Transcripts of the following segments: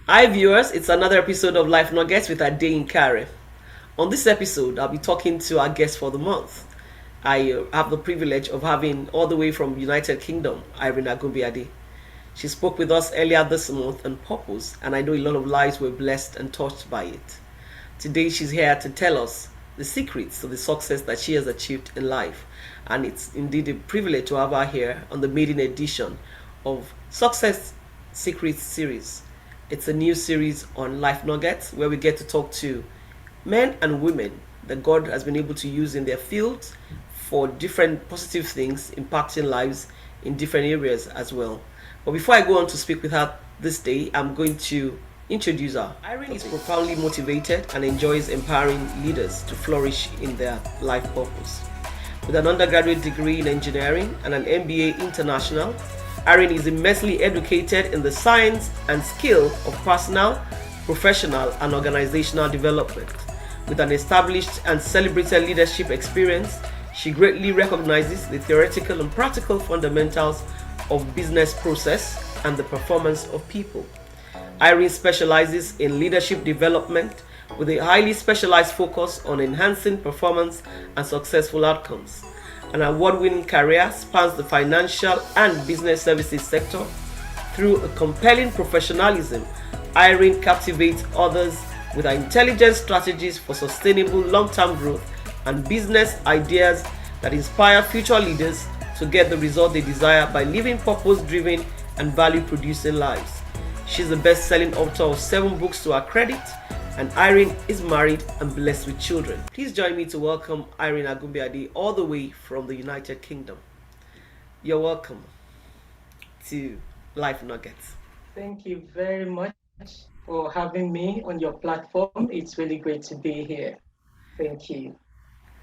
Hi viewers, it's another episode of Life Nuggets with Ade Kare. On this episode, I'll be talking to our guest for the month. I have the privilege of having all the way from United Kingdom, Irene Agunbiade. She spoke with us earlier this month on purpose, and I know a lot of lives were blessed and touched by it. Today, she's here to tell us the secrets to the success that she has achieved in life, and it's indeed a privilege to have her here on the maiden edition of Success Secrets series. It's a new series on Life Nuggets where we get to talk to men and women that God has been able to use in their fields for different positive things, impacting lives in different areas as well. But before I go on to speak with her this day, I'm going to introduce her. Irene is profoundly motivated and enjoys empowering leaders to flourish in their life purpose. With an undergraduate degree in engineering and an MBA International, Irene is immensely educated in the science and skill of personal, professional, and organizational development. With an established and celebrated leadership experience, she greatly recognizes the theoretical and practical fundamentals of business process and the performance of people. Irene specializes in leadership development with a highly specialized focus on enhancing performance and successful outcomes. An award-winning career spans the financial and business services sector. Through a compelling professionalism, Irene captivates others with her intelligent strategies for sustainable long-term growth and business ideas that inspire future leaders to get the result they desire by living purpose-driven and value-producing lives. She's the best-selling author of 7 books to her credit, and Irene is married and blessed with children. Please join me to welcome Irene Agunbiade all the way from the United Kingdom. You're welcome to Life Nuggets. Thank you very much for having me on your platform. It's really great to be here. Thank you.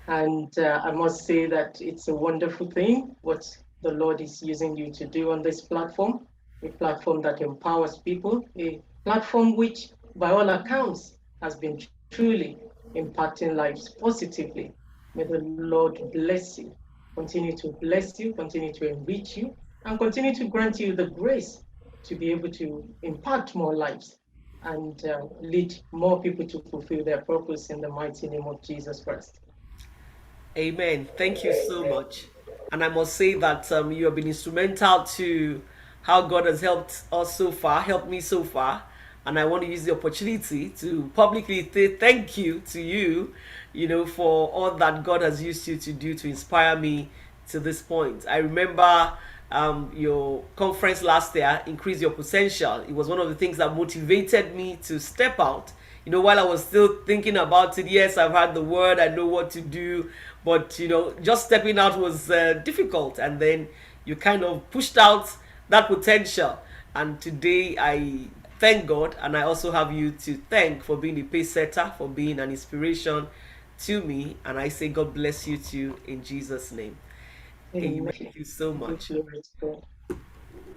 And I must say that it's a wonderful thing what the Lord is using you to do on this platform, a platform that empowers people, a platform which, by all accounts, has been truly impacting lives positively. May the Lord bless you, continue to bless you, continue to enrich you, and continue to grant you the grace to be able to impact more lives and lead more people to fulfill their purpose in the mighty name of Jesus Christ. Amen. Thank you so much. And I must say that you have been instrumental to how God has helped us so far, helped me so far. And I want to use the opportunity to publicly say thank you to you, for all that God has used you to do to inspire me to this point. I remember your conference last year, Increase Your Potential. It was one of the things that motivated me to step out. While I was still thinking about it, yes, I've had the word, I know what to do, but just stepping out was difficult. And then you kind of pushed out that potential. And today I thank God, and I also have you to thank for being a pace setter, for being an inspiration to me. And I say God bless you too in Jesus' name. Amen. Amen. Thank you so much. Glory to God.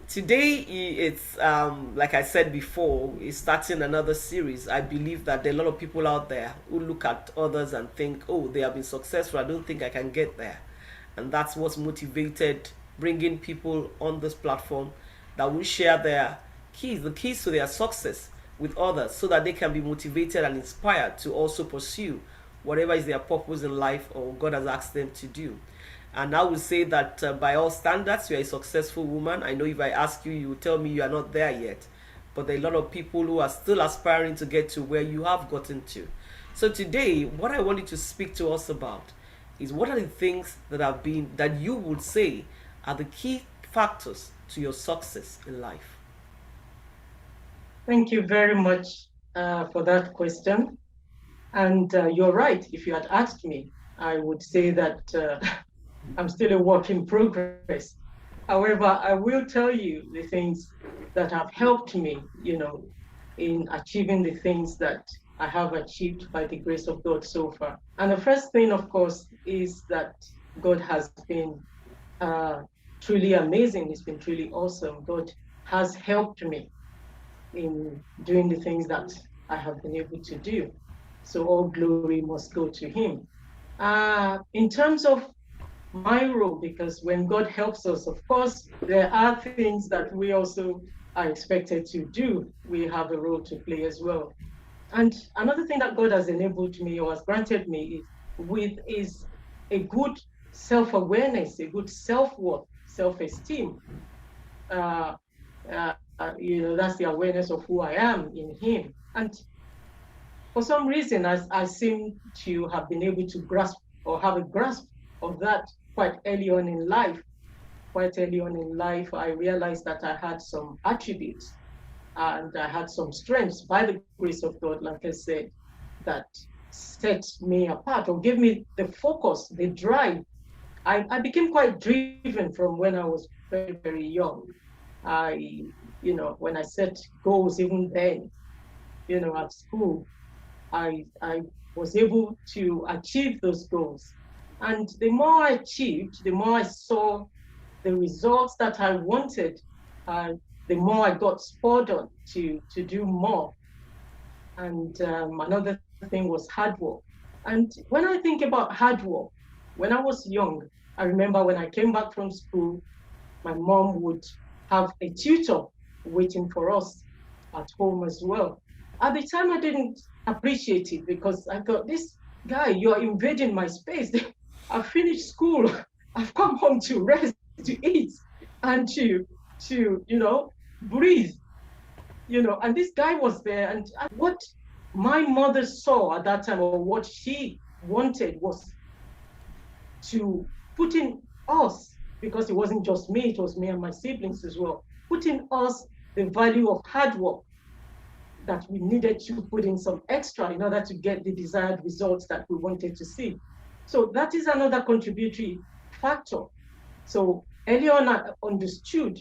Today it's like I said before, it's starting another series. I believe that there are a lot of people out there who look at others and think, oh, they have been successful, I don't think I can get there. And that's what's motivated bringing people on this platform that will share their keys, the keys to their success with others, so that they can be motivated and inspired to also pursue whatever is their purpose in life or God has asked them to do. And I would say that by all standards, you're a successful woman. I know if I ask you, you will tell me you are not there yet. But there are a lot of people who are still aspiring to get to where you have gotten to. So today, what I wanted to speak to us about is what are the things that you would say are the key factors to your success in life? Thank you very much for that question. And you're right. If you had asked me, I would say that I'm still a work in progress. However, I will tell you the things that have helped me, in achieving the things that I have achieved by the grace of God so far. And the first thing, of course, is that God has been uh, truly amazing. It's been truly awesome. God has helped me in doing the things that I have been able to do. So all glory must go to Him. In terms of my role, because when God helps us, of course, there are things that we also are expected to do. We have a role to play as well. And another thing that God has enabled me or has granted me is a good self-awareness, a good self-worth, self-esteem. Uh, that's the awareness of who I am in Him. And for some reason, I seem to have been able to grasp or have a grasp of that quite early on in life. Quite early on in life, I realized that I had some attributes and I had some strengths by the grace of God, like I said, that set me apart or gave me the focus, the drive. I became quite driven from when I was very, very young. I, when I set goals, even then, at school, I was able to achieve those goals. And the more I achieved, the more I saw the results that I wanted, uh, the more I got spurred on to do more. And another thing was hard work. And when I think about hard work, when I was young, I remember when I came back from school, my mom would have a tutor waiting for us at home as well. At the time, I didn't appreciate it because I thought, this guy, you're invading my space. I've finished school. I've come home to rest, to eat, and to breathe. And this guy was there, and what my mother saw at that time, or what she wanted, was to put in us, because it wasn't just me, it was me and my siblings as well, put in us the value of hard work, that we needed to put in some extra in order to get the desired results that we wanted to see. So that is another contributory factor. So early on, I understood,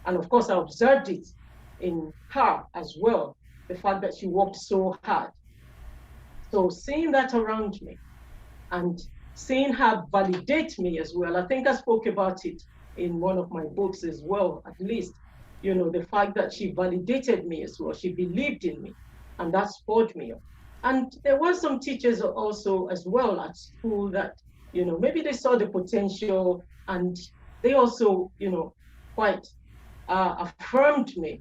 and of course, I observed it in her as well, the fact that she worked so hard. So seeing that around me, and seeing her validate me as well. I think I spoke about it in one of my books as well, at least. The fact that she validated me as well. She believed in me, and that spurred me up. And there were some teachers also as well at school that, maybe they saw the potential, and they also, quite affirmed me,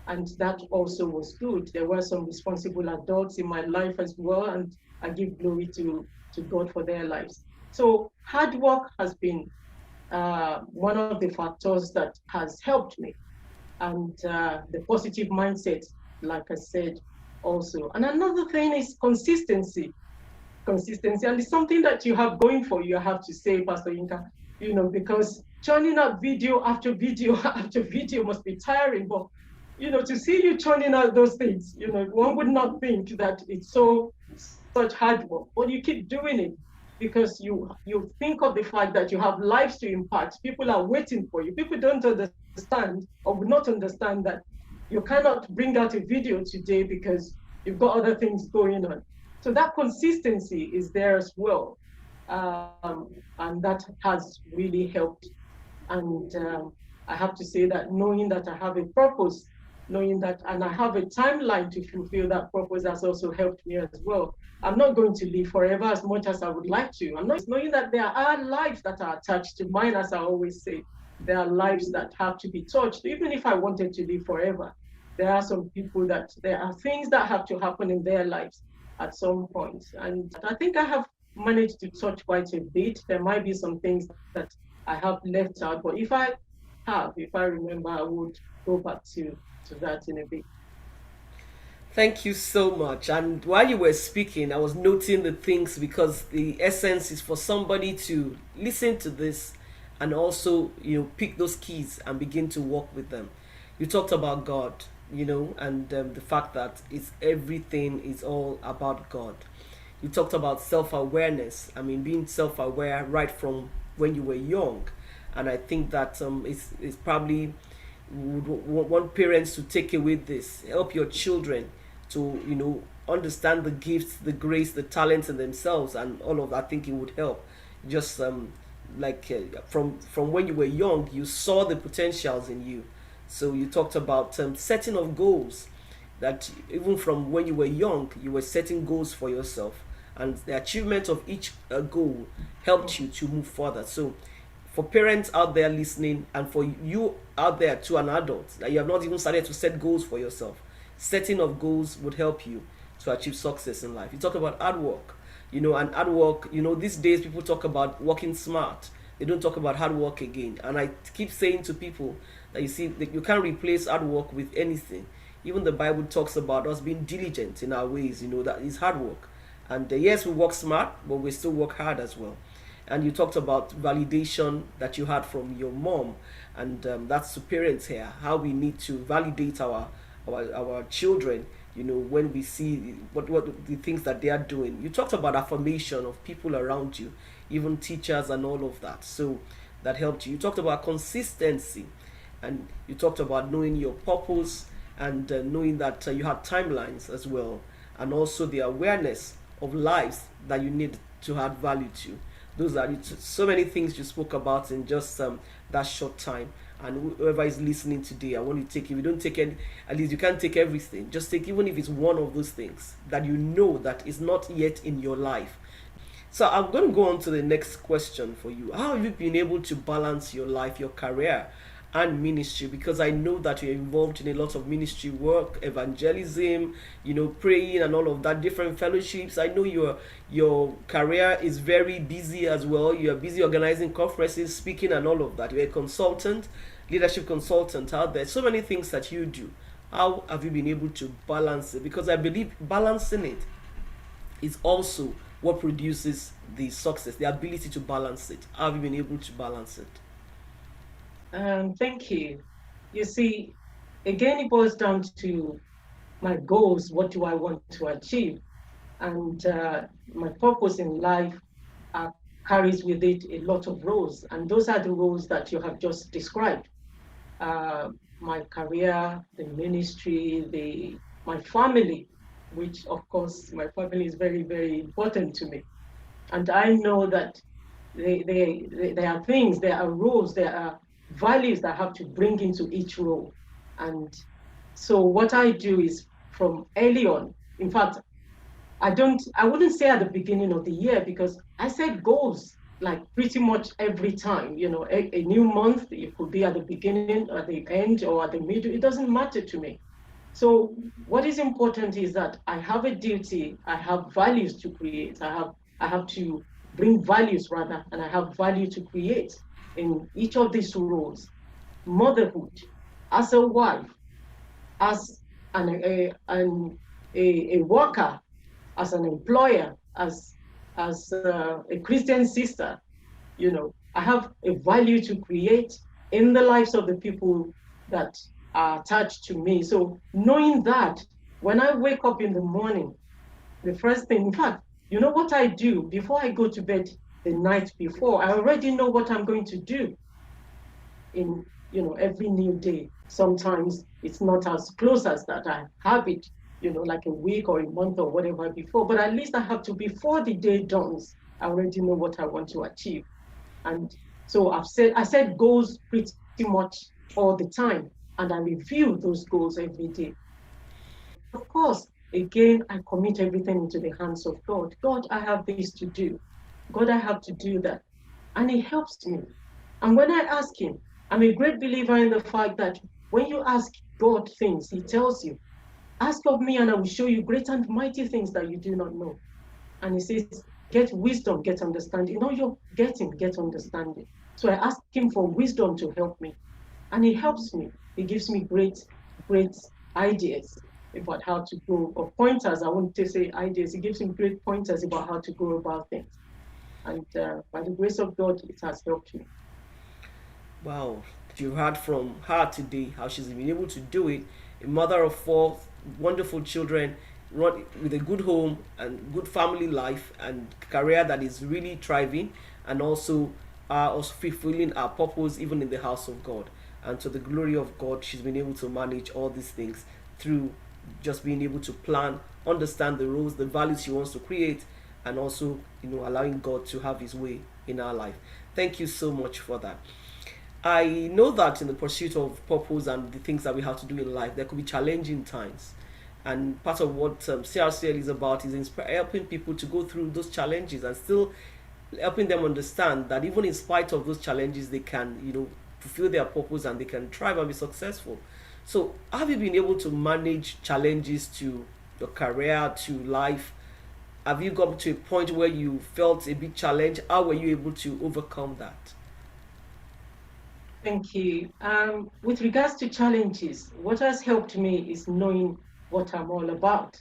and that also was good. There were some responsible adults in my life as well, and I give glory to God for their lives. So hard work has been one of the factors that has helped me, and the positive mindset, like I said, also. And another thing is consistency. Consistency, and it's something that you have going for you, I have to say, Pastor Inka, because churning out video after video after video must be tiring, but to see you churning out those things, one would not think that it's such hard work, but you keep doing it because you think of the fact that you have lives to impact. People are waiting for you. People don't understand or would not understand that you cannot bring out a video today because you've got other things going on. So that consistency is there as well. And that has really helped. And I have to say that knowing that I have a purpose, knowing that, and I have a timeline to fulfill that purpose, has also helped me as well. I'm not going to live forever as much as I would like to. I'm not knowing that there are lives that are attached to mine, as I always say. There are lives that have to be touched. Even if I wanted to live forever, there are some people that there are things that have to happen in their lives at some point. And I think I have managed to touch quite a bit. There might be some things that I have left out, but if I remember, I would go back to that in a bit. Thank you so much. And while you were speaking, I was noting the things because the essence is for somebody to listen to this and also, pick those keys and begin to walk with them. You talked about God, and the fact that it's everything is all about God. You talked about self awareness. I mean, being self aware right from when you were young. And I think that is probably would want parents to take away this, help your children to understand the gifts, the grace, the talents in themselves, and all of that. I think it would help. Just like from when you were young, you saw the potentials in you. So you talked about setting of goals. That even from when you were young, you were setting goals for yourself, and the achievement of each goal helped you to move further. So for parents out there listening, and for you out there to an adult that you have not even started to set goals for yourself, setting of goals would help you to achieve success in life. You talk about hard work, and hard work, these days people talk about working smart. They don't talk about hard work again. And I keep saying to people that you see that you can't replace hard work with anything. Even the Bible talks about us being diligent in our ways, that is hard work. And yes, we work smart, but we still work hard as well. And you talked about validation that you had from your mom, and that's to parents here, how we need to validate our children, when we see what the things that they are doing. You talked about affirmation of people around you, even teachers and all of that, so that helped you. You talked about consistency, and you talked about knowing your purpose, and knowing that you had timelines as well, and also the awareness of lives that you need to add value to. Those are so many things you spoke about in just that short time. And whoever is listening today, I want you to take, if you don't take any, at least you can't take everything, just take, even if it's one of those things that you know that is not yet in your life. So I'm going to go on to the next question for you. How have you been able to balance your life, your career, and ministry? Because I know that you're involved in a lot of ministry work, evangelism, praying and all of that, different fellowships. I know your career is very busy as well. You're busy organizing conferences, speaking and all of that. You're a consultant, leadership consultant out there. So many things that you do. How have you been able to balance it? Because I believe balancing it is also what produces the success, the ability to balance it. How have you been able to balance it? Thank you. You see, again, it boils down to my goals. What do I want to achieve? And my purpose in life carries with it a lot of roles. And those are the roles that you have just described. My career, the ministry, my family, which of course my family is very, very important to me. And I know that there are things, there are roles, there are values that I have to bring into each role. And so what I do is from early on, in fact, I wouldn't say at the beginning of the year because I set goals like pretty much every time, a new month, it could be at the beginning, at the end, or at the middle, it doesn't matter to me. So what is important is that I have a duty, I have values to create, I have to bring values rather, and I have value to create in each of these roles. Motherhood, as a wife, as a worker, as an employer, as a Christian sister, I have a value to create in the lives of the people that are attached to me. So knowing that, when I wake up in the morning, the first thing, in fact, you know what I do before I go to bed the night before, I already know what I'm going to do in every new day. Sometimes it's not as close as that. I have it, like a week or a month or whatever before, but at least I have to, before the day dawns, I already know what I want to achieve. And so I set goals pretty much all the time, and I review those goals every day. Of course, again, I commit everything into the hands of God. God, I have this to do. God, I have to do that. And He helps me. And when I ask Him, I'm a great believer in the fact that when you ask God things, He tells you, ask of me and I will show you great and mighty things that you do not know. And He says, get wisdom, get understanding. You're getting, get understanding. So I ask Him for wisdom to help me. And He helps me. He gives me great, great ideas about how to go, or pointers. I want to say ideas. He gives me great pointers about how to go about things. And by the grace of God, it has helped me. Wow, you heard from her today how she's been able to do it. A mother of four wonderful children, with a good home and good family life and career that is really thriving, and also fulfilling her purpose even in the house of God. And to the glory of God, she's been able to manage all these things through just being able to plan, understand the roles, the values she wants to create, and also allowing God to have His way in our life. Thank you so much for that. I know that in the pursuit of purpose and the things that we have to do in life, there could be challenging times. And part of what CRCL is about is helping people to go through those challenges and still helping them understand that even in spite of those challenges, they can, fulfill their purpose and they can thrive and be successful. So, have you been able to manage challenges to your career, to life? Have you got to a point where you felt a big challenge? How were you able to overcome that? Thank you. With regards to challenges, what has helped me is knowing what I'm all about.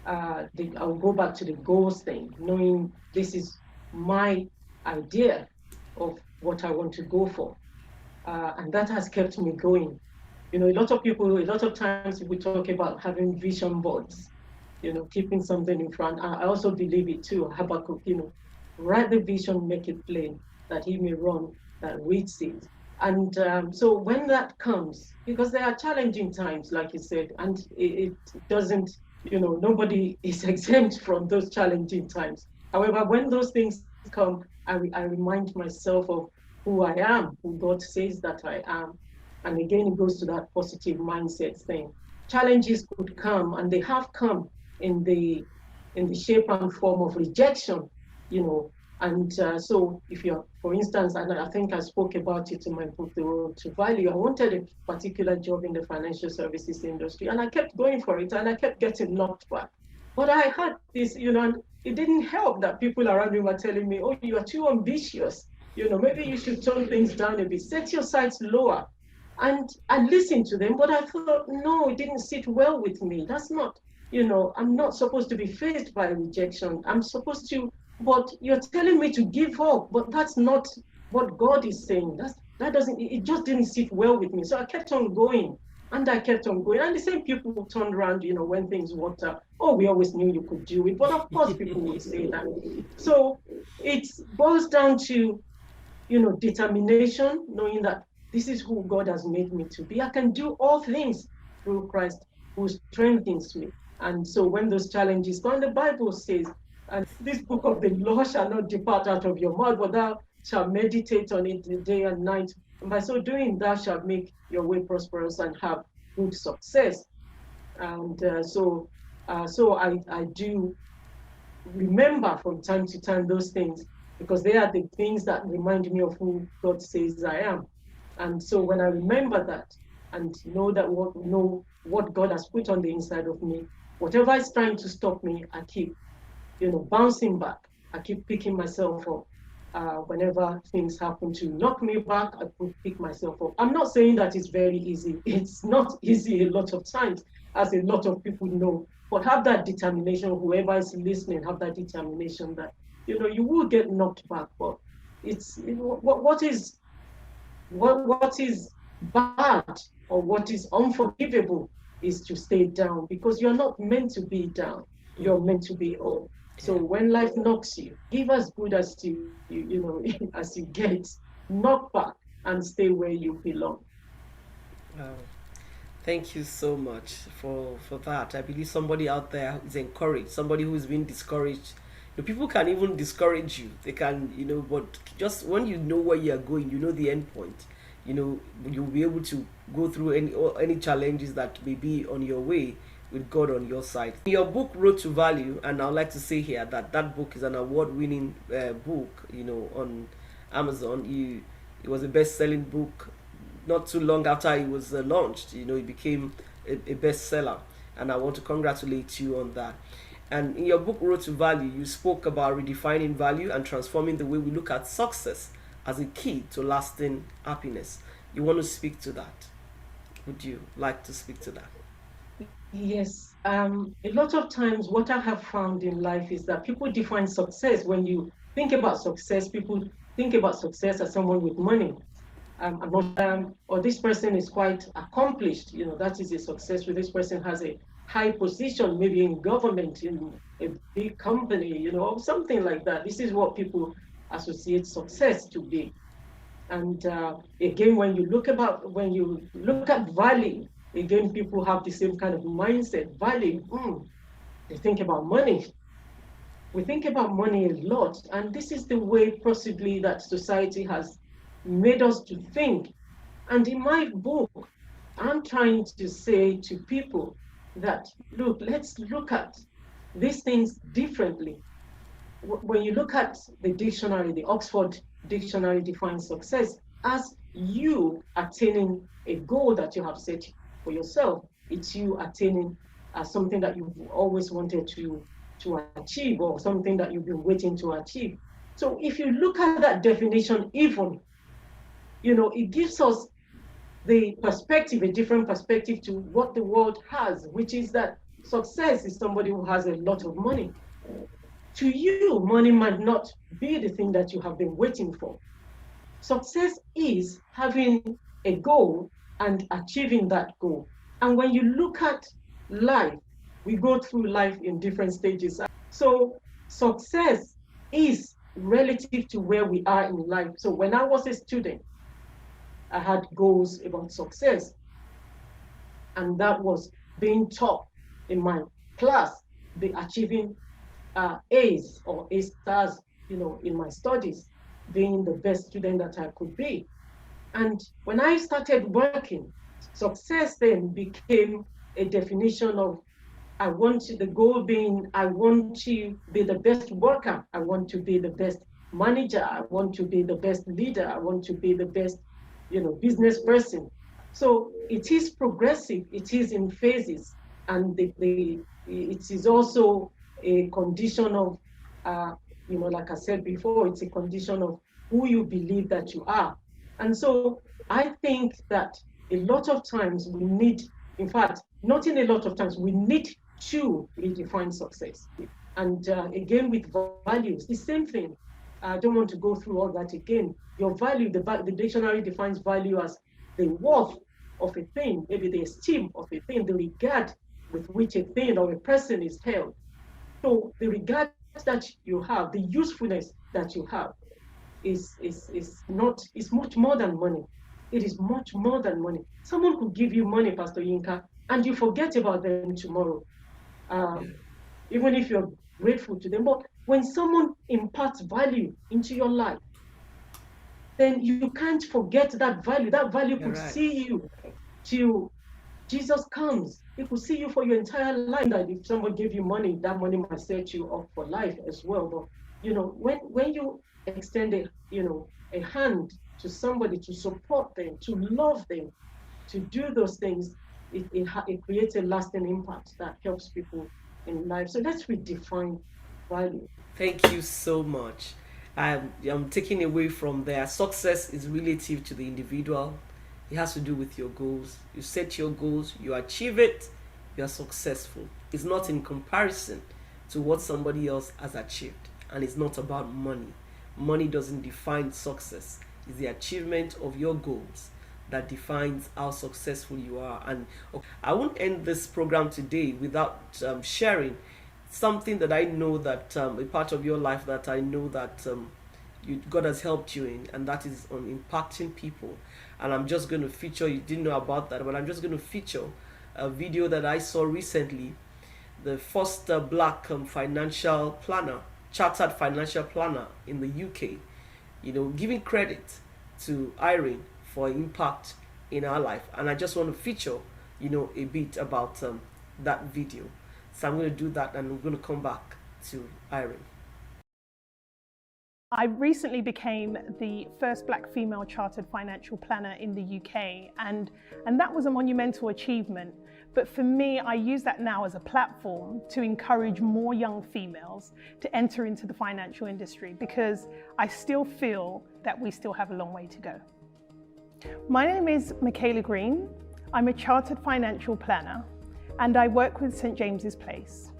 I'll go back to the goals thing, knowing this is my idea of what I want to go for. And that has kept me going. A lot of times we talk about having vision boards, keeping something in front. I also believe it too. Habakkuk, write the vision, make it plain, that he may run that reads it. And so when that comes, because there are challenging times, like you said, and it doesn't, nobody is exempt from those challenging times. However, when those things come, I remind myself of who I am, who God says that I am. And again, it goes to that positive mindset thing. Challenges could come, and they have come in the shape and form of rejection, you know. And so, if you're, for instance, and I think I spoke about it in my book, The Road to Value, I wanted a particular job in the financial services industry, and I kept going for it, and I kept getting knocked back. But I had this, and it didn't help that people around me were telling me, "Oh, you are too ambitious. Maybe you should tone things down a bit, set your sights lower." And I listened to them, but I thought, no, it didn't sit well with me. That's not, I'm not supposed to be faced by rejection. I'm supposed to, but you're telling me to give up, but that's not what God is saying. That doesn't, it just didn't sit well with me. So I kept on going. And I kept on going. And the same people turned around, when things worked out. Oh, we always knew you could do it. But of course, people would say that. So it boils down to, determination, knowing that this is who God has made me to be. I can do all things through Christ who strengthens me. And so when those challenges come, the Bible says, and this book of the law shall not depart out of your mouth, but thou shalt meditate on it day and night. And by so doing, thou shalt make your way prosperous and have good success. And I do remember from time to time those things, because they are the things that remind me of who God says I am. And so when I remember that and know what God has put on the inside of me, whatever is trying to stop me, I keep, bouncing back. I keep picking myself up. Whenever things happen to knock me back, I pick myself up. I'm not saying that it's very easy. It's not easy a lot of times, as a lot of people know. But have that determination, whoever is listening, have that determination that, you will get knocked back. But it's, what is bad or what is unforgivable is to stay down, because you're not meant to be down. You're meant to be up. So when life knocks you, give as good as as you get, knock back and stay where you belong. Wow. Thank you so much for that. I believe somebody out there is encouraged, somebody who's been discouraged. People can even discourage you. They can, but just when you know where you are going, you know the end point. You'll be able to go through any challenges that may be on your way with God on your side. In your book, Road to Value, and I'd like to say here that that book is an award-winning book. On Amazon, it was a best-selling book. Not too long after it was launched, it became a bestseller, and I want to congratulate you on that. And in your book, Road to Value, you spoke about redefining value and transforming the way we look at success as a key to lasting happiness. You want to speak to that? Would you like to speak to that? Yes. A lot of times, what I have found in life is that people define success. When you think about success, people think about success as someone with money. I'm not, or this person is quite accomplished. That is a success. This person has a high position, maybe in government, in a big company, or something like that. This is what people associate success to be. And again, when you look at value, again, people have the same kind of mindset. Value, they think about money. We think about money a lot, and this is the way possibly that society has made us to think. And in my book, I'm trying to say to people, that, look, let's look at these things differently. When you look at the dictionary, the Oxford Dictionary defines success as you attaining a goal that you have set for yourself. It's you attaining something that you've always wanted to achieve, or something that you've been waiting to achieve. So if you look at that definition, even, it gives us the perspective, a different perspective to what the world has, which is that success is somebody who has a lot of money. To you, money might not be the thing that you have been waiting for. Success is having a goal and achieving that goal. And when you look at life, we go through life in different stages. So success is relative to where we are in life. So when I was a student, I had goals about success, and that was being top in my class, be achieving A's or A stars, in my studies, being the best student that I could be. And when I started working, success then became a definition of, the goal being, I want to be the best worker. I want to be the best manager. I want to be the best leader. I want to be the best, business person. So it is progressive. It is in phases. And it is also a condition of, like I said before, it's a condition of who you believe that you are. And so I think that a lot of times we need, in fact, not in a lot of times, we need to redefine success. And again, with values, the same thing. I don't want to go through all that again. Your value, the dictionary defines value as the worth of a thing, maybe the esteem of a thing, the regard with which a thing or a person is held. So the regard that you have, the usefulness that you have, is much more than money. It is much more than money. Someone could give you money, Pastor Yinka, and you forget about them tomorrow, Yeah. even if you're grateful to them. But when someone imparts value into your life, then you can't forget that value. That value You're could right. see you till Jesus comes. It could see you for your entire life. That if someone gave you money, that money might set you up for life as well. But when you extend a hand to somebody, to support them, to love them, to do those things, it creates a lasting impact that helps people in life. So let's redefine value. Thank you so much. I'm taking away from there. Success is relative to the individual. It has to do with your goals. You set your goals, you achieve it, you are successful. It's not in comparison to what somebody else has achieved. And it's not about money. Money doesn't define success. It's the achievement of your goals that defines how successful you are. And I won't end this program today without sharing something that I know that a part of your life that I know that God has helped you in, and that is on impacting people. And I'm just going to feature, you didn't know about that, but I'm just going to feature a video that I saw recently. The first black financial planner, chartered financial planner in the UK, giving credit to Irene for impact in our life. And I just want to feature, a bit about that video. So I'm going to do that, and we're going to come back to Irene. I recently became the first black female chartered financial planner in the UK, and that was a monumental achievement. But for me, I use that now as a platform to encourage more young females to enter into the financial industry, because I still feel that we still have a long way to go. My name is Michaela Green. I'm a chartered financial planner, and I work with St James's Place.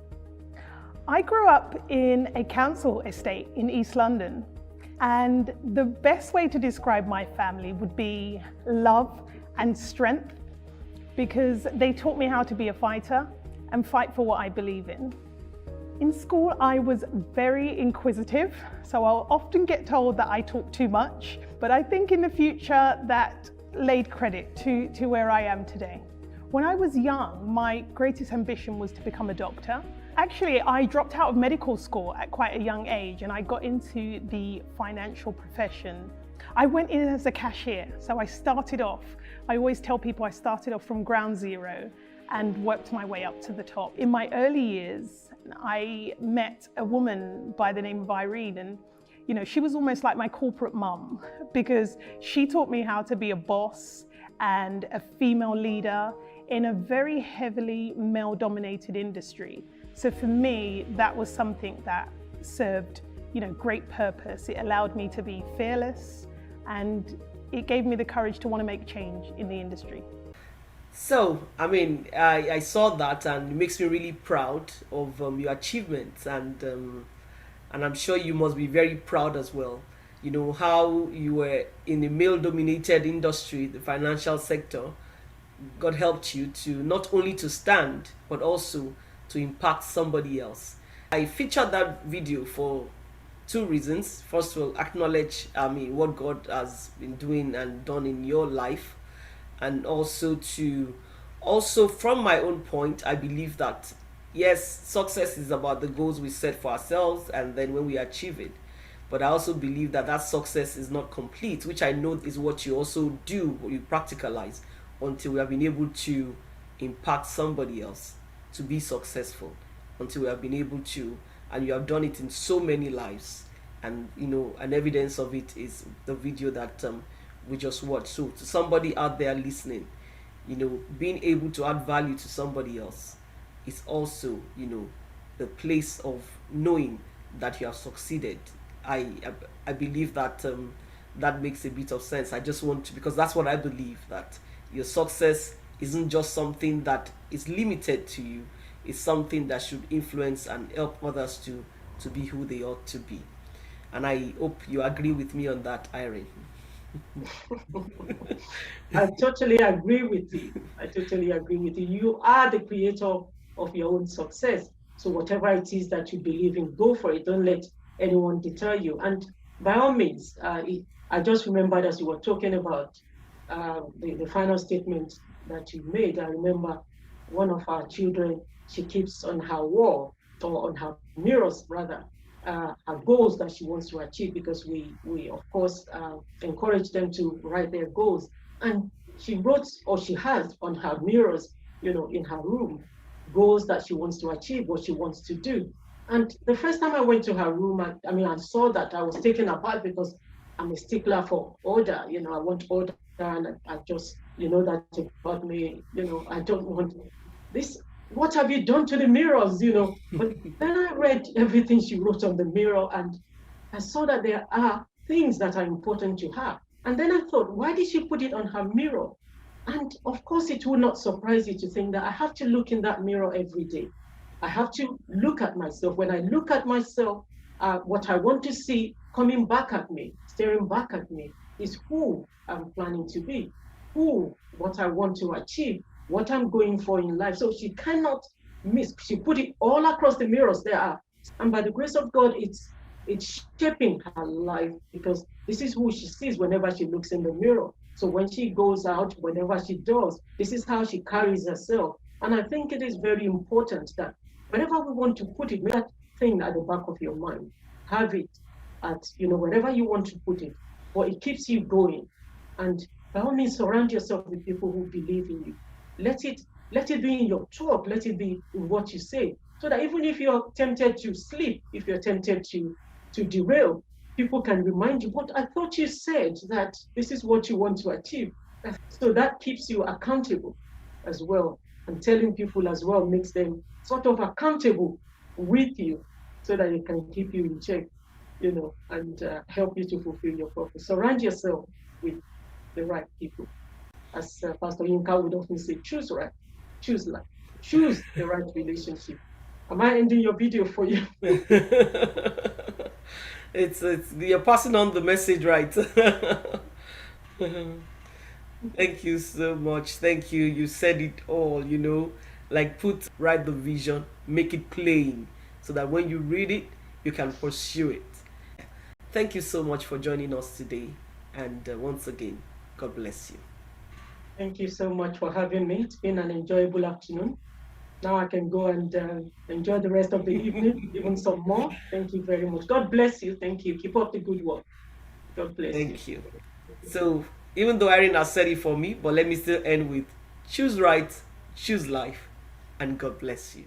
I grew up in a council estate in East London, and the best way to describe my family would be love and strength, because they taught me how to be a fighter and fight for what I believe in. In school, I was very inquisitive, so I'll often get told that I talk too much, but I think in the future that laid credit to where I am today. When I was young, my greatest ambition was to become a doctor. Actually, I dropped out of medical school at quite a young age, and I got into the financial profession. I went in as a cashier, so I always tell people I started off from ground zero, and worked my way up to the top. In my early years, I met a woman by the name of Irene, and she was almost like my corporate mum, because she taught me how to be a boss and a female leader in a very heavily male-dominated industry. So for me, that was something that served, great purpose. It allowed me to be fearless, and it gave me the courage to want to make change in the industry. So, I saw that, and it makes me really proud of your achievements, and I'm sure you must be very proud as well. How you were in a male-dominated industry, the financial sector. God helped you to not only to stand, but also to impact somebody else. I featured that video for two reasons. First, to acknowledge, what God has been doing and done in your life, and also from my own point, I believe that yes, success is about the goals we set for ourselves, and then when we achieve it. But I also believe that success is not complete, which I know is what you also do, or you practicalize, until we have been able to impact somebody else to be successful, until we have been able to, and you have done it in so many lives. And an evidence of it is the video that we just watched. So to somebody out there listening, being able to add value to somebody else is also, the place of knowing that you have succeeded. I believe that that makes a bit of sense. I just want to, because that's what I believe, that your success isn't just something that is limited to you. It's something that should influence and help others to be who they ought to be. And I hope you agree with me on that, Irene. I totally agree with you. I totally agree with you. You are the creator of your own success. So whatever it is that you believe in, go for it. Don't let anyone deter you. And by all means, I just remembered as you were talking about the final statement that you made. I remember one of our children, she keeps on her wall, or on her mirrors rather, her goals that she wants to achieve, because we of course encourage them to write their goals. And she wrote, or she has on her mirrors, in her room, goals that she wants to achieve, what she wants to do. And the first time I went to her room, I saw that, I was taken aback, because I'm a stickler for order. I want order, and I just, that about me, I don't want this. What have you done to the mirrors, But then I read everything she wrote on the mirror, and I saw that there are things that are important to her. And then I thought, why did she put it on her mirror? And of course, it will not surprise you to think that I have to look in that mirror every day. I have to look at myself. When I look at myself, what I want to see coming back at me, staring back at me, is who I'm planning to be, what I want to achieve, what I'm going for in life. So she cannot miss. She put it all across the mirrors there are. And by the grace of God, it's shaping her life, because this is who she sees whenever she looks in the mirror. So when she goes out, whenever she does, this is how she carries herself. And I think it is very important that whenever we want to put it, make that thing at the back of your mind. Have it at, wherever you want to put it, or it keeps you going. And by all means, surround yourself with people who believe in you. Let it be in your talk, let it be in what you say, so that even if you're tempted to sleep, if you're tempted to derail, people can remind you, but I thought you said that this is what you want to achieve. So that keeps you accountable as well. And telling people as well makes them sort of accountable with you, so that it can keep you in check, and help you to fulfill your purpose. Surround yourself with the right people. As Pastor Yinka would often say, choose right, choose life, choose the right relationship. Am I ending your video for you? it's you're passing on the message right. Thank you so much. Thank you. You said it all, like write the vision, make it plain, so that when you read it, you can pursue it. Thank you so much for joining us today. And once again, God bless you. Thank you so much for having me. It's been an enjoyable afternoon. Now I can go and enjoy the rest of the evening, even some more. Thank you very much. God bless you. Thank you. Keep up the good work. God bless you. Thank you. So, even though Irene has said it for me, but let me still end with choose right, choose life, and God bless you.